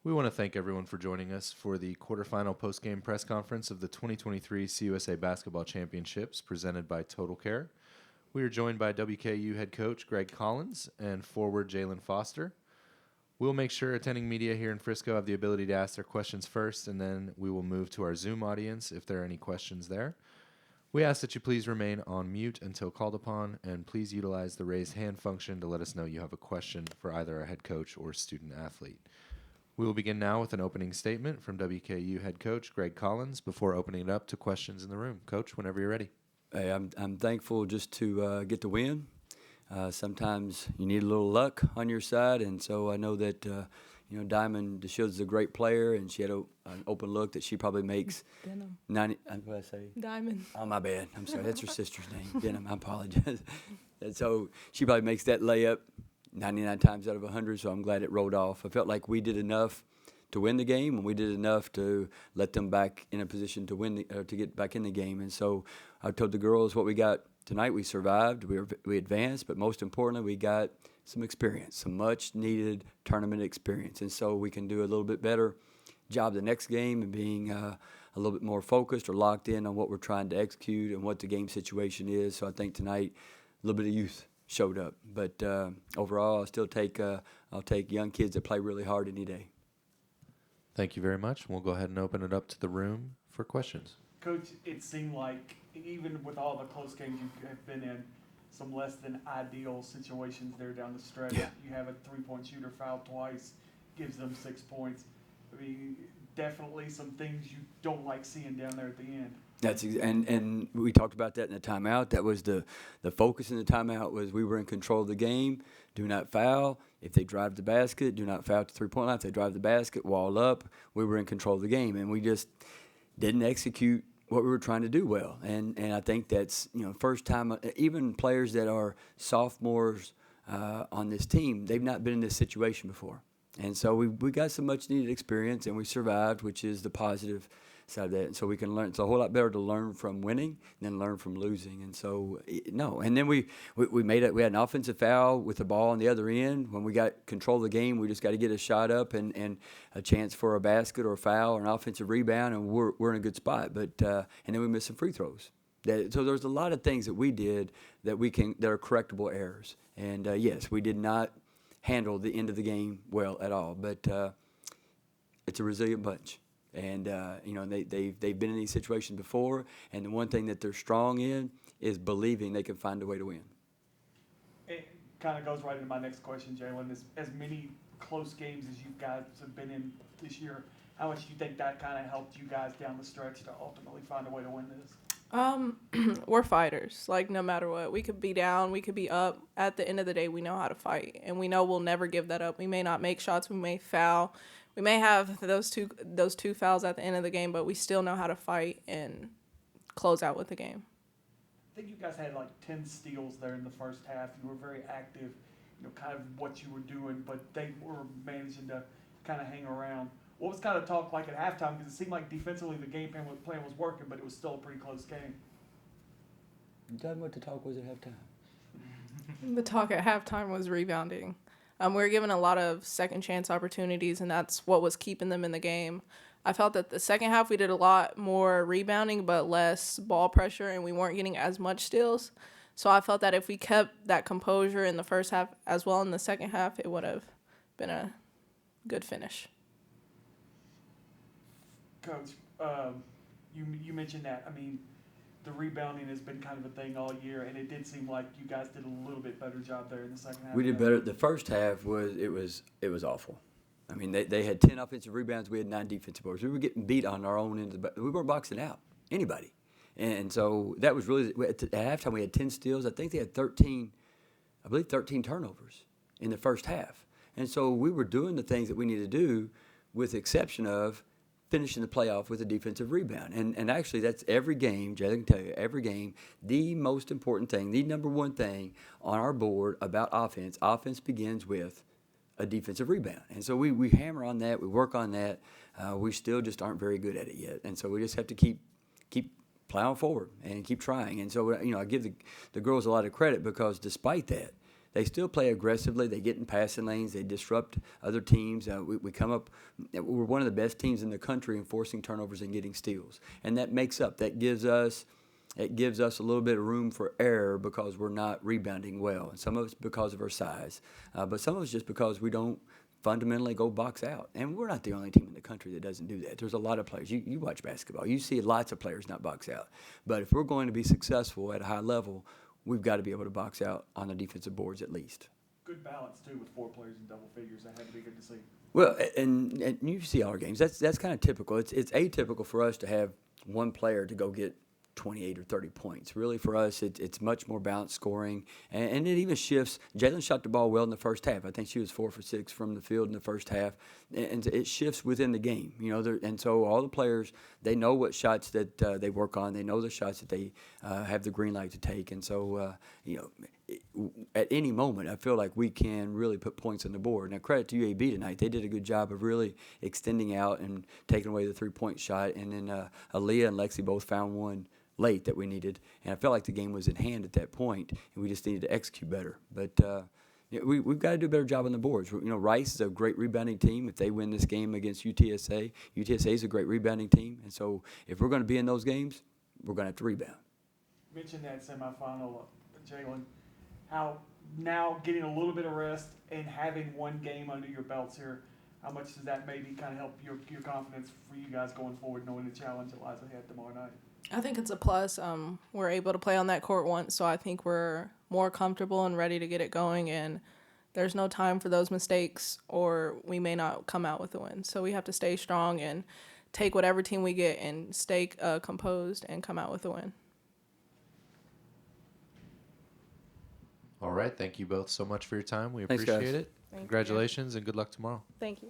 We want to thank everyone for joining us for the quarterfinal postgame press conference of the 2023 CUSA Basketball Championships presented by Total Care. We are joined by WKU head coach Greg Collins and forward Jaylin Foster. We'll make sure attending media here in Frisco have the ability to ask their questions first, and then we will move to our Zoom audience if there are any questions there. We ask that you please remain on mute until called upon, and please utilize the raise hand function to let us know you have a question for either our head coach or student athlete. We will begin now with an opening statement from WKU head coach Greg Collins before opening it up to questions in the room. Coach, whenever you're ready. Hey, I'm thankful just to get the win. Sometimes you need a little luck on your side, and so I know that Diamond DeShields is a great player, and she had an open look that she probably makes. Denham. 90. What did I say? Diamond. Oh, my bad. I'm sorry. That's her sister's name, Denham. I apologize. And so she probably makes that layup 99 times out of 100, so I'm glad it rolled off. I felt like we did enough to win the game, and we did enough to let them back in a position to win to get back in the game. And so I told the girls what we got tonight. We survived, we advanced, but most importantly, we got some experience, some much-needed tournament experience. And so we can do a little bit better job the next game and being a little bit more focused or locked in on what we're trying to execute and what the game situation is. So I think tonight a little bit of youth showed up. But overall, I'll take young kids that play really hard any day. Thank you very much. We'll go ahead and open it up to the room for questions. Coach, it seemed like even with all the close games you have been in, some less than ideal situations there down the stretch. Yeah. You have a three-point shooter fouled twice, gives them 6 points. I mean, definitely some things you don't like seeing down there at the end. And we talked about that in the timeout. That was the focus in the timeout was we were in control of the game. Do not foul. If they drive the basket, do not foul at the three-point line. If they drive the basket, wall up. We were in control of the game, and we just didn't execute what we were trying to do well. And I think that's first time. Even players that are sophomores on this team, they've not been in this situation before. And so we got some much-needed experience, and we survived, which is the positive side of that. And so we can learn. It's a whole lot better to learn from winning than learn from losing. And so, no. And then we had an offensive foul with the ball on the other end. When we got control of the game, we just got to get a shot up and a chance for a basket or a foul or an offensive rebound, and we're in a good spot. But and then we missed some free throws. So there's a lot of things that we did that are correctable errors. And yes, we did not handle the end of the game well at all. But it's a resilient bunch. And they've been in these situations before, and the one thing that they're strong in is believing they can find a way to win. It kind of goes right into my next question, Jaylin. As many close games as you guys have been in this year, how much do you think that kind of helped you guys down the stretch to ultimately find a way to win this? We're fighters. Like, no matter what. We could be down, we could be up. At the end of the day, we know how to fight, and we know we'll never give that up. We may not make shots, we may foul. We may have those two fouls at the end of the game, but we still know how to fight and close out with the game. I think you guys had like 10 steals there in the first half. You were very active, kind of what you were doing, but they were managing to kind of hang around. What was kind of talk like at halftime? Because it seemed like defensively the game plan was working, but it was still a pretty close game. Tell me what the talk was at halftime. The talk at halftime was rebounding. We were given a lot of second chance opportunities, and that's what was keeping them in the game. I felt that the second half we did a lot more rebounding but less ball pressure, and we weren't getting as much steals. So I felt that if we kept that composure in the first half as well in the second half, it would have been a good finish. Coach, you mentioned that. I mean, the rebounding has been kind of a thing all year, and it did seem like you guys did a little bit better job there in the second half. We did better. The first half was awful. I mean, they had 10 offensive rebounds. We had 9 defensive boards. We were getting beat on our own end. We weren't boxing out anybody. And so that was really – at halftime we had 10 steals. I think they had 13 turnovers in the first half. And so we were doing the things that we needed to do with the exception of finishing the playoff with a defensive rebound. And actually that's every game, Jaylin can tell you, every game, the most important thing, the number one thing on our board about offense begins with a defensive rebound. And so we hammer on that, we work on that. We still just aren't very good at it yet. And so we just have to keep plowing forward and keep trying. And so, I give the girls a lot of credit because despite that, they still play aggressively. They get in passing lanes. They disrupt other teams. We come up. We're one of the best teams in the country in forcing turnovers and getting steals, and that makes up. That gives us. It gives us a little bit of room for error because we're not rebounding well, and some of it's because of our size, but some of it's just because we don't fundamentally go box out. And we're not the only team in the country that doesn't do that. There's a lot of players. You watch basketball. You see lots of players not box out. But if we're going to be successful at a high level, we've got to be able to box out on the defensive boards at least. Good balance, too, with 4 players in double figures. That had to be good to see. Well, and you see our games. That's kind of typical. It's atypical for us to have one player to go get 28 or 30 points. Really, for us, it's much more balanced scoring, and it even shifts. Jaylin shot the ball well in the first half. I think she was 4 for 6 from the field in the first half, and it shifts within the game. And so all the players, they know what shots that they work on. They know the shots that they have the green light to take, and so at any moment, I feel like we can really put points on the board. Now, credit to UAB tonight. They did a good job of really extending out and taking away the 3-point shot, and then Aaliyah and Lexi both found one late that we needed, and I felt like the game was in hand at that point, and we just needed to execute better. But we've got to do a better job on the boards. Rice is a great rebounding team. If they win this game against UTSA, UTSA is a great rebounding team, and so if we're going to be in those games, we're going to have to rebound. You mentioned that semifinal, Jaylin. How now getting a little bit of rest and having one game under your belts here, how much does that maybe kind of help your confidence for you guys going forward, knowing the challenge that lies ahead tomorrow night? I think it's a plus. We're able to play on that court once, so I think we're more comfortable and ready to get it going, and there's no time for those mistakes, or we may not come out with a win. So we have to stay strong and take whatever team we get and stay composed and come out with a win. All right. Thank you both so much for your time. We Thanks, guys. appreciate it. Thank you. Congratulations and good luck tomorrow. Thank you.